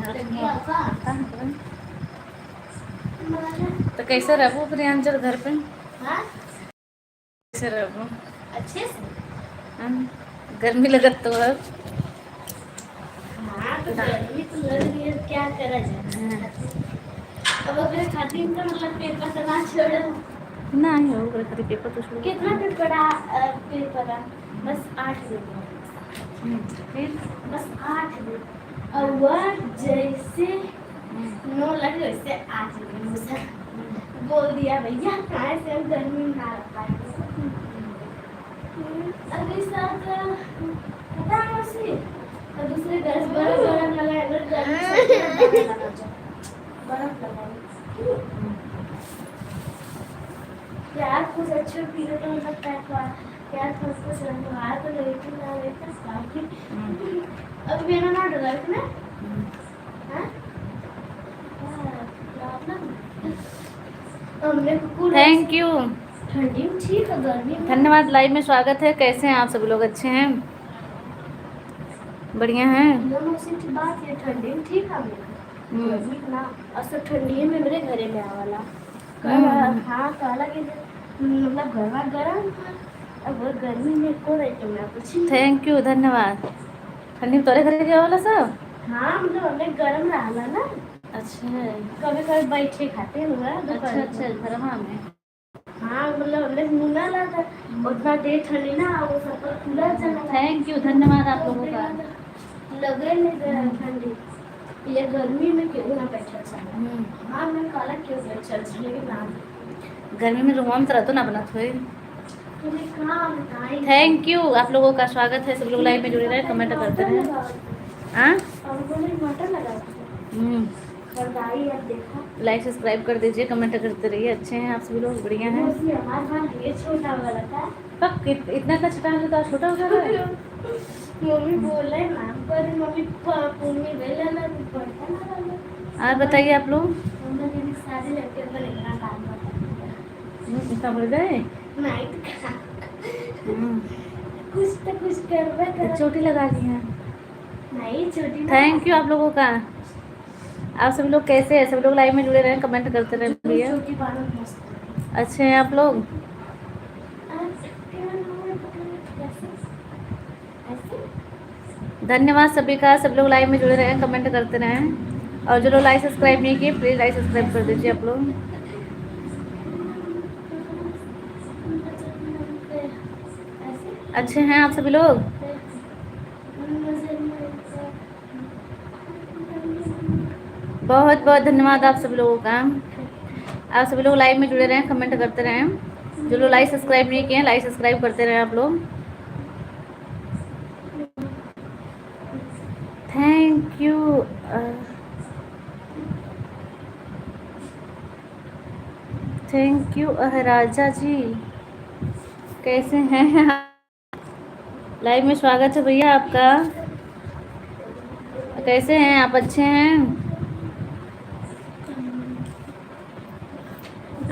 तो कैसे रहूँ प्रियांजल घर पे? कैसे रहूँ? अच्छे से। गर्मी लगत तो है। हाँ तो गर्मी तो लग रही है, क्या करा जाए। अब अगर खाती हूँ तो मतलब पेपर तो ना छोड़ो। नहीं हो गया खाली पेपर तो छोड़। कितना पेपर है? बस 8 दिन। फिर बस 8 दिन। और वह जैसे 9 लगे वैसे 8 दिन मुझे बोल दिया भैया कहाँ से हम गर्मी में ना रह पाएंगे। अभी साथ पता है उसी और दूसरे गैस बर्फ लगाए अगर गर्मी से बर्फ लगाए यार कुछ अच्छे पीरियड हो सकता है यार कुछ रंगवा तो लेकिन ना लेता काफी अब मेरा ना डरा है हां थैंक यू, ठंडी में ठीक है, गर्मी में धन्यवाद। लाइव में स्वागत है। कैसे हैं आप सभी लोग? अच्छे हैं? बढ़िया हैं? की बात है ठंडी में ठीक है गर्मी ना असर ठंडी में मेरे घरे में आवाला हाँ काला के मतलब घरवा गरम अब गर्मी में को रहे तो मैं कुछ थैंक यू, धन्यवाद। ठंडी में तोरे घरे के वाला सब? हाँ मतलब हमें गरम रहला ना। अच्छा, कभी कभी बैठे खाते हुआ अच्छा अच्छा घरमा में। हाँ मतलब हमने मुना लाता उतना देर ठंडी ना वो सब पर कूलर चला। थैंक यू, धन्यवाद आप लोगों का। लगे नहीं ठंडी ये गर्मी में क्यों ना बैठा चला। हाँ मैं काला क्यों बैठा चलेगी ना गर्मी में रूम में रहते ना अपना थोड़ी। थैंक यू, आप लोगों का स्वागत है। सब लोग लाइव में जुड़े रहे, कमेंट करते रहे। लाइक सब्सक्राइब कर दीजिए, कमेंट करते रहिए। अच्छे हैं आप सभी लोग? बढ़िया हैं? इतना का छोटा है तो छोटा हो गया। मम्मी बोल रहे मैम पर मम्मी मम्मी बेला ना पढ़ता ना। और बताइए आप लोग सारे लड़के पर इतना काम इतना बढ़ गए नहीं कुछ तो कुछ कर चोटी लगा दी है। नहीं छोटी थैंक यू आप लोगों का। आप सभी लोग कैसे हैं? सब लोग लाइव में जुड़े रहे, कमेंट करते रहे भैया। अच्छे हैं आप लोग? धन्यवाद सभी का। सब लोग लाइव में जुड़े रहे, कमेंट करते रहे। और जो लोग लाइक सब्सक्राइब नहीं किए प्लीज़ लाइक सब्सक्राइब कर दीजिए आप लोग। अच्छे हैं आप सभी लोग? बहुत बहुत धन्यवाद आप सभी लोगों का। आप सभी लोग लाइव में जुड़े रहें, कमेंट करते रहें। जो लोग लाइक सब्सक्राइब नहीं किए लाइक सब्सक्राइब करते रहें आप लोग। Thank you. थैंक यू राजा जी, कैसे हैं? लाइव में स्वागत है भैया आपका। कैसे हैं आप? अच्छे हैं?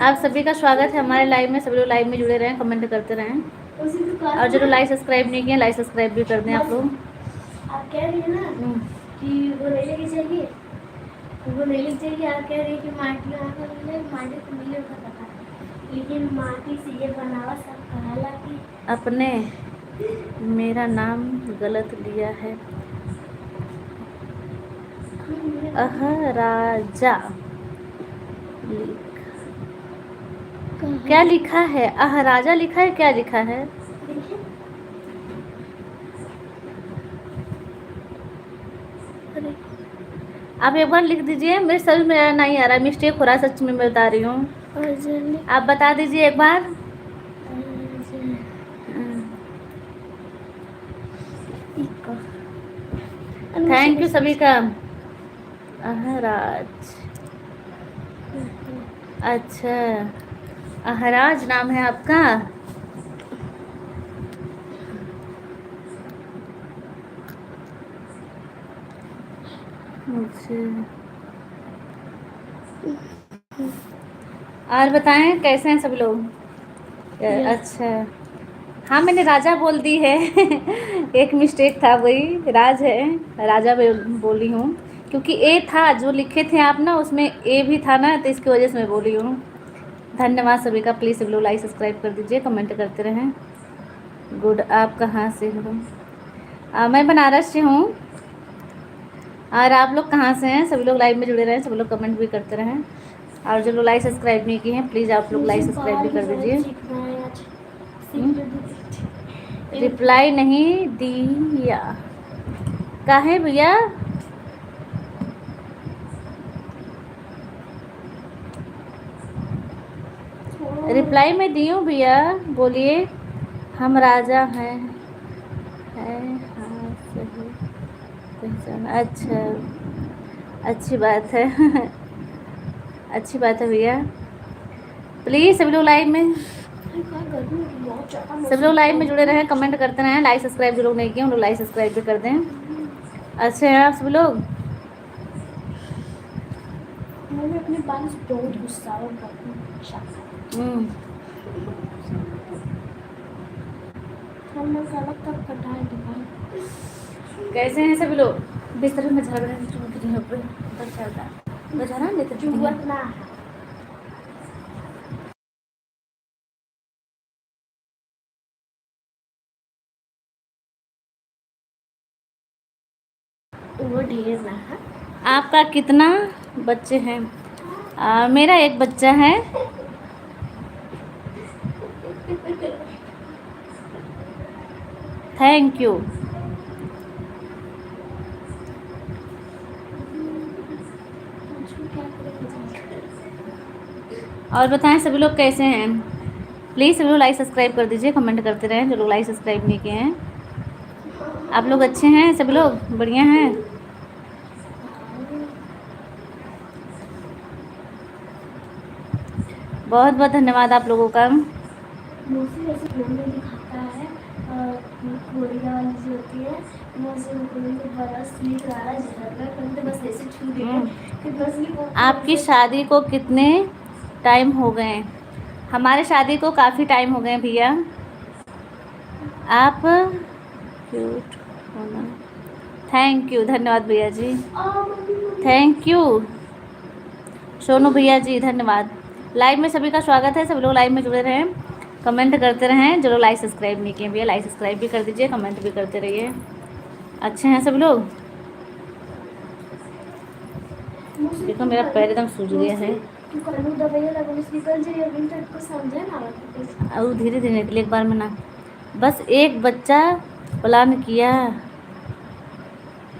आप सभी का स्वागत है हमारे लाइव में। सभी लोग लाइव में जुड़े रहें, कमेंट करते रहें। और जो लोग लाइक सब्सक्राइब नहीं किए लाइक सब्सक्राइब भी कर दें आप लोग। आप कह रही है ना कि वो ले लेके चाहिए, वो ले लेके चाहिए। आप कह रही है कि माटी माटी तो मिले का पता, लेकिन माटी से ये बनावा सब कहला कि अपने मेरा नाम गलत लिया है। राजा क्या लिखा है? राजा लिखा है, क्या लिखा है? आप एक बार लिख दीजिए, मेरे समझ में नहीं आ रहा, मिस्टेक हो रहा है, सच में मैं बता रही हूँ। आप बता दीजिए एक बार। थैंक यू सभी का। अहराज, अच्छा अहराज नाम है आपका? और बताएं कैसे हैं सब लोग? अच्छा हाँ मैंने राजा बोल दी है एक मिस्टेक था, वही राज है, राजा बोली हूँ क्योंकि ए था जो लिखे थे आप ना, उसमें ए भी था ना, तो इसकी वजह से मैं बोली हूँ। धन्यवाद सभी का। प्लीज़ सभी लोग लाइक सब्सक्राइब कर दीजिए, कमेंट करते रहें। गुड। आप कहाँ से हो? मैं बनारस से हूँ। और आप लोग कहाँ से हैं? सभी लोग लाइव में जुड़े रहें, सभी लोग कमेंट भी करते रहें। और जो लोग लाइक सब्सक्राइब नहीं किए हैं, प्लीज़ आप लोग लाइक सब्सक्राइब भी कर दीजिए। रिप्लाई नहीं दिया काहे भैया? रिप्लाई मैं दी हूँ भैया, बोलिए। हम राजा हैं हाँ सही पहचान। अच्छा, अच्छी बात है। अच्छी बात है भैया। प्लीज़ सभी लोग लाइव में जुड़े रहें, कमेंट करते रहें। लाइक सब्सक्राइब जो लोग नहीं किए उन लोग लाइक सब्सक्राइब भी कर दें। अच्छे हैं आप सभी लोग? मैंने अपने बाल से बहुत गुस्सा है। कैसे हैं सभी लोग? बिस्तर में झगड़ा ना वो ढेर ना है। आपका कितना बच्चे हैं? मेरा एक बच्चा है। Thank you. और बताएं सभी लोग कैसे हैं? प्लीज़ सभी लोग लाइक सब्सक्राइब कर दीजिए, कमेंट करते रहें जो लोग लाइक सब्सक्राइब नहीं किए हैं। आप लोग अच्छे हैं? सभी लोग बढ़िया हैं? बहुत बहुत धन्यवाद आप लोगों का। मोस्टली ऐसे फिल्म में दिखाता है, कोरिया वाली जो होती है, बरस स्लीप आ रहा है, तो बस ऐसे छू देंगे कि बस वो। आपकी शादी को कितने टाइम हो गए? हमारे शादी को काफ़ी टाइम हो गए भैया। आप क्यूट होना। थैंक यू, धन्यवाद भैया जी, थैंक यू। सोनू भैया जी धन्यवाद। लाइव में सभी का स्वागत है, सभी लोग लाइव में जुड़े रहें, कमेंट करते रहें। जो लोग लाइक सब्सक्राइब नहीं किए भैया लाइक सब्सक्राइब भी कर दीजिए, कमेंट भी करते रहिए। अच्छे हैं सब लोग? देखो मेरा पैर एकदम सूज गया है। और धीरे धीरे निकले एक बार में ना, बस एक बच्चा प्लान किया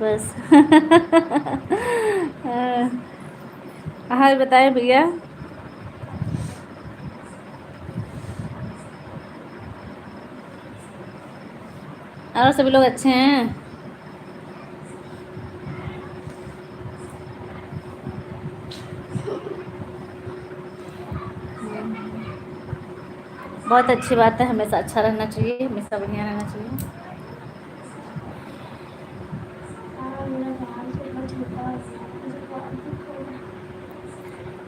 बस। हाँ बताएं भैया। और सभी लोग अच्छे हैं? बहुत अच्छी बात है, हमेशा अच्छा रहना चाहिए, हमेशा बढ़िया रहना चाहिए।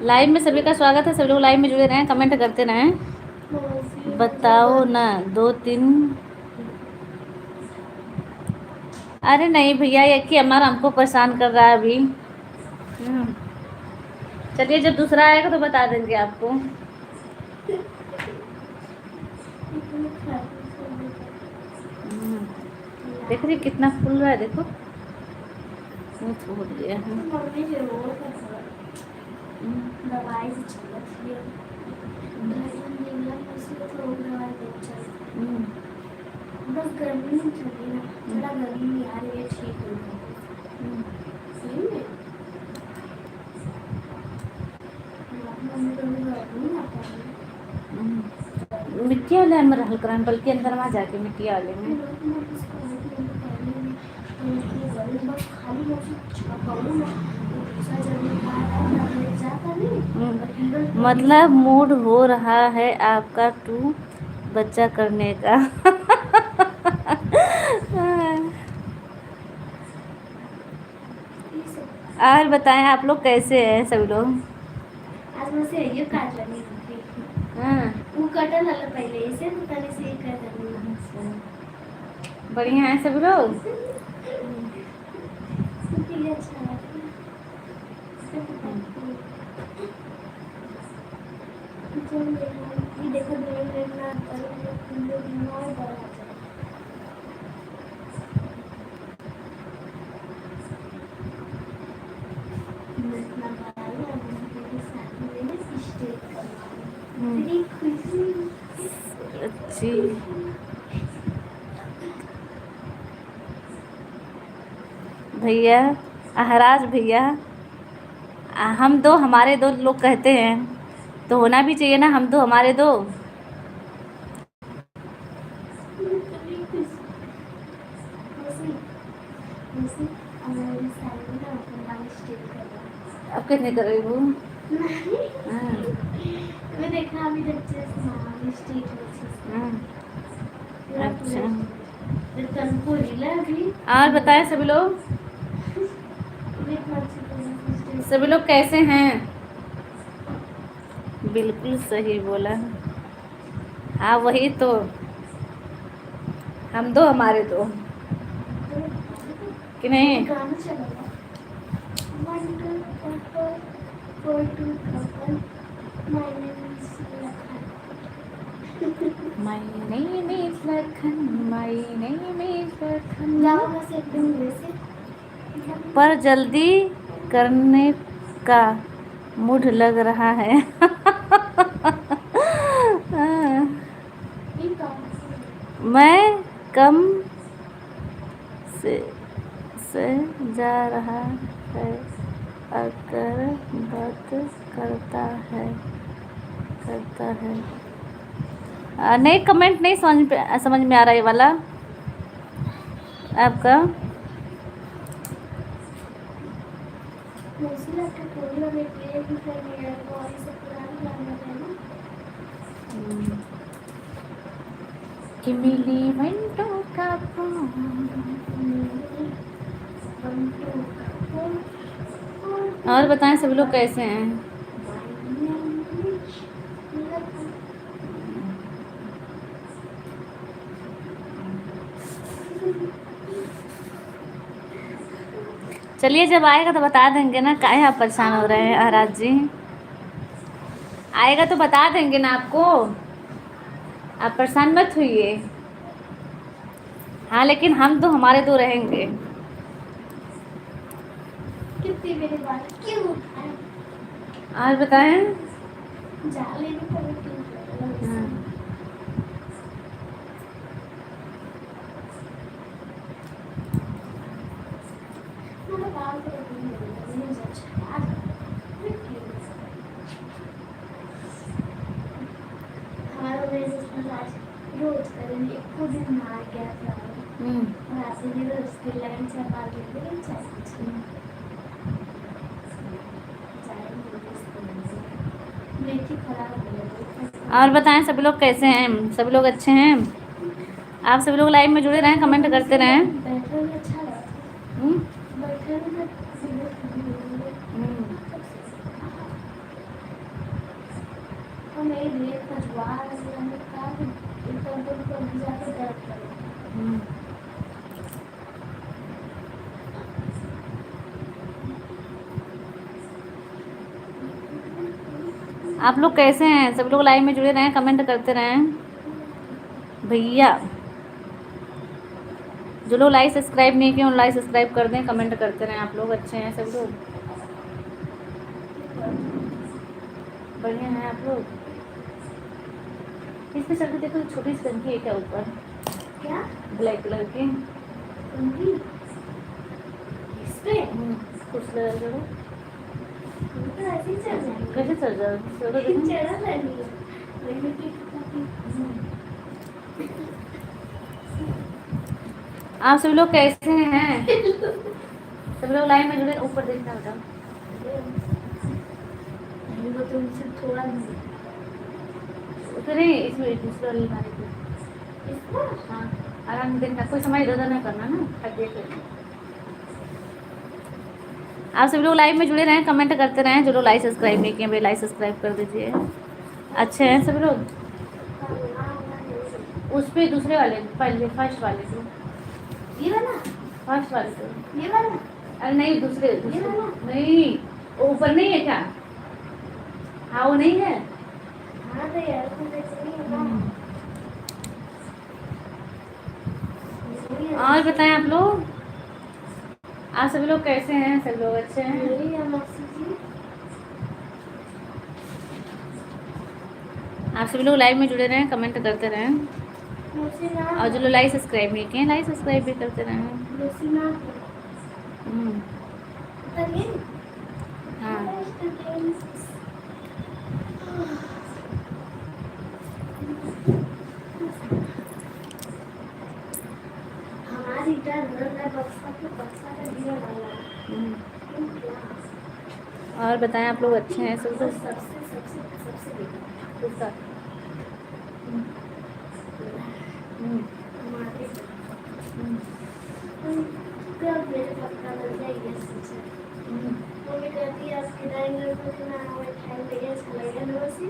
लाइव में सभी का स्वागत है, सभी लोग लाइव में जुड़े रहें, कमेंट करते रहें। बताओ ना 2-3। अरे नहीं भैया, ये कि हमारा हमको परेशान कर रहा है अभी। चलिए जब दूसरा आएगा तो बता देंगे आपको। देख रही कितना फूल रहा है, देखो फूल गया है। बस गर्मी नहीं चली ना, थोड़ा गर्मी नहीं आ रही है, ठीक हो गई। सही में मिट्टी वाले में रहल करान, बल्कि अंदर वहाँ जाके मिट्टी वाले में। मतलब मूड हो रहा है आपका टू बच्चा करने का। और बताएं आप लोग कैसे हैं सभी लोग? आज मुझे ये काट लगी थी। हाँ वो कटल वाला पहले इसे तो तने से एक कर देना। बढ़िया है सभी लोग? ये अच्छा है। ये देखो देखना और बड़ा है। इतना बड़ा है मेरे साथ में स्टेट करना मेरी खुशी अच्छी भैया, आहराज भैया, हम दो हमारे दो लोग कहते हैं तो होना भी चाहिए ना, हम दो हमारे दो। अब कितने कर रही हूँ? हाँ, मैं देखा अभी बच्चे स्टेट अच्छा। अभी और बताएं सभी लोग, सभी लोग कैसे हैं? बिल्कुल सही बोला। हाँ वही तो, हम दो हमारे दो, कि नहीं? गाना चलेगा 1 2 4 4 2 couple my name is Lakhan My name is Lakhan, my name is Lakhan। गाओ बस एकदम वैसे पर जल्दी करने का मूड लग रहा है। ये गाओ मैं कम से जा रहा है अगर बात करता है। नहीं, कमेंट नहीं समझ में आ रहा है वाला आपका। मुझे लगता है कोई और एक ये भी कर लिया है वो ऐसे पुरानी गाना है ना कि मिली मिनटों का और बताएं सभी लोग कैसे हैं? चलिए जब आएगा तो बता देंगे ना, काहे आप परेशान हो रहे हैं आहराज जी? आएगा तो बता देंगे ना आपको, आप परेशान मत होइए। हाँ लेकिन हम तो हमारे दो रहेंगे। कितनी मेरी बात क्यों उठाए और बताएं। जाले नहीं पड़े क्यों हाँ। मेरा बाल तो नहीं अच्छा आज हमारा वैसे आज रोज करेंगे एक दिन मार गया था और आज भी रोज के लाइन से बाल लेके चाहिए मेथी खराब हो गई। और बताएं सभी लोग कैसे हैं? सभी लोग अच्छे हैं? आप सभी लोग लाइव में जुड़े रहें, कमेंट करते रहें। बैठने में अच्छा लगता है बैठने में और मेरे लिए खजवा हमने कहा कि एकदम को जाके दर्द करें आप लोग कैसे हैं? सभी लोग लाइव में जुड़े रहें, कमेंट करते रहें भैया। जो लोग लाइक सब्सक्राइब नहीं किए उन लाइक सब्सक्राइब कर दें, कमेंट करते रहें। आप लोग अच्छे हैं? सब लोग बढ़िया हैं आप लोग? इसमें चल के देखो, छोटी सी टंकी है क्या ऊपर, क्या ब्लैक कलर की? उंगली इस पे कुछ लगा करो, तो ऐसे ही चल जाएंगे कैसे चल जाओ? चलो देखो। चढ़ा लगी मैंने की आप सभी लोग कैसे हैं? सभी लोग लाइन में जुड़े, ऊपर देखना बताओ। वो तुमसे थोड़ा उतरे इसमें दूसरा अलमारी पे। इसको हाँ आराम से देखना, कोई समय इधर नहीं करना ना, हट देख। आप सभी लोग लाइव में जुड़े रहें, कमेंट करते रहें। जो लोग लाइक सब्सक्राइब नहीं किए भाई लाइक सब्सक्राइब कर दीजिए। अच्छे हैं सभी लोग? उस पे दूसरे वाले पहले फर्स्ट वाले से, ये वाला फर्स्ट वाले से। ये वाला अरे नहीं दूसरे ये वाला नहीं, वो ऊपर नहीं है क्या? हाँ वो नहीं है। हाँ तो यार कुछ ऐसे नहीं है ना। और बताएं आप लोग, आप सभी लोग कैसे हैं? सब लोग अच्छे हैं? मेरी या मौसी जी? आप सभी लोग लाइव में जुड़े रहें, कमेंट करते रहें, मौसी ना और जो लोग लाइक सब्सक्राइब नहीं किए लाइक सब्सक्राइब भी करते रहें। मौसी ना हम्म, करिए। हाँ। हमारी इधर बक्सा का दिया वाला है। हम्म, और बताएं आप लोग अच्छे हैं सब लोग? सबसे सबसे सबसे बेकार किसका? हम्म, हमारे हम्म, कब मेरे पक्का लग जाएगी सोचे। हम्म, मम्मी कहती है आपके डाइनिंग टेबल पे ना हमारे खाए लगे चलेगा नमस्ते।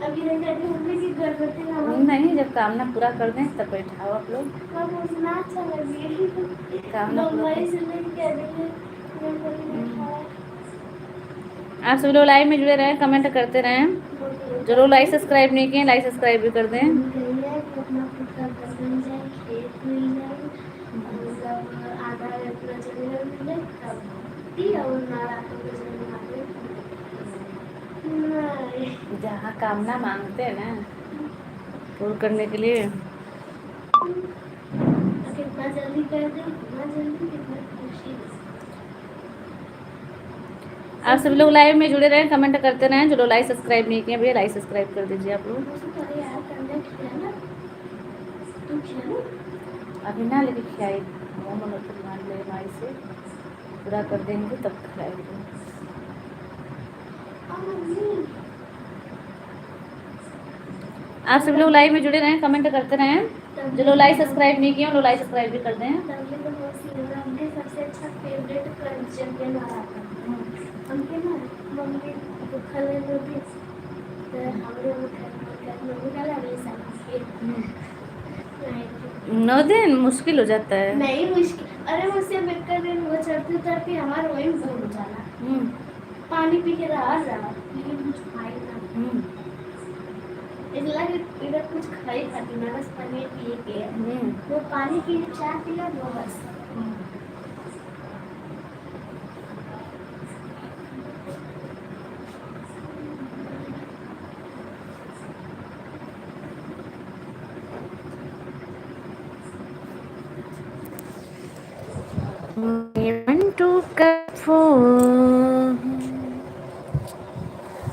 अभी नहीं कहती मम्मी की गर्भवती ना हो। नहीं, जब कामना पूरा कर दें तब बैठाओ आप लोग। कब उतना अच्छा लगे कामना पूरा मुंबई कर। से लेके दिल्ली में कभी खाया। आप सभी लोग लाइव में जुड़े रहें, कमेंट करते रहें, जो लोग लाइक सब्सक्राइब नहीं किए लाइक सब्सक्राइब भी कर दें। अपना खुद का घर बन जाए, खेत मिल जाए, मतलब आधा अपना जमीन मिल जाए तब दी और ना रातों को जमीन आगे नहीं। जहाँ कामना मांगते हैं ना पूर्ण करने के लिए, कितना जल्दी कर दे, कितना जल्दी, कितना खुशी। आप सभी लोग लाइव में जुड़े रहें, कमेंट करते रहें, जो लोग लाइक सब्सक्राइब नहीं किए भैया लाइक सब्सक्राइब कर दीजिए आप लोग। अरे यार करने किया ना तू किया ना अभी ना लेके खिलाई, वो मनोरथ मान ले माई से पूरा कर देंगे तब खिलाएंगे। आप सभी लोग लाइव में जुड़े रहें, कमेंट करते रहें, जो लोग लाइक सब्सक्राइब नहीं किए वो लोग लाइक सब्सक्राइब भी कर दें। हमके सबसे अच्छा फेवरेट चैंपियन वाला था। हमके ना मम्मी दुखल होती तो हमरे मम्मी का लगे सब 9 दिन मुश्किल हो जाता है। नहीं मुश्किल, अरे मुझसे बेकार दिन वो चढ़ते उतरते हमारा वही बोल जाना। पानी पी के रहा लेकिन कुछ खाई ना। इसलिए कि इधर कुछ खाई खाती ना, बस पानी पिए के वो पानी पी चाय पिया वो बस। One, two, cup, four.